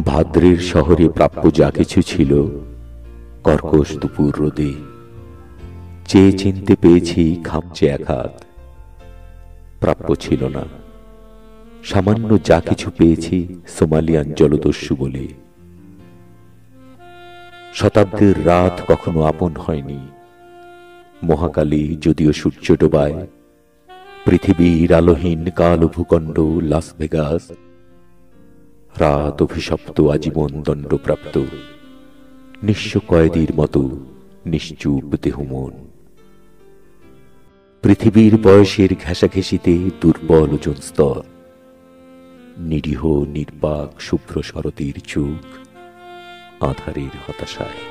ভাদ্রের শহরে প্রাপ্য যা কিছু ছিল, কর্কশ দুপুর রোদে চেয়ে চিনতে পেয়েছি খামচে এক হাত। প্রাপ্য ছিল না, সামান্য যা কিছু পেয়েছি সোমালিয়ান জলদস্যু বলে। শতাব্দীর রাত কখনো আপন হয়নি, মহাকালী যদিও সূর্য ডোবায়। পৃথিবীর আলোহীন কালো ভূখণ্ড লাস ভেগাস, রাত অভিশপ্ত আজীবন দণ্ডপ্রাপ্ত, নিঃস্ব কয়েদির মতো নিশ্চুপ দেহ মন। পৃথিবীর বয়সের ঘেঁষাঘেঁষিতে দুর্বল ওজন স্তর, নিরীহ নির্বাক শুভ্র শরতের চোখ আধারের হতাশায়।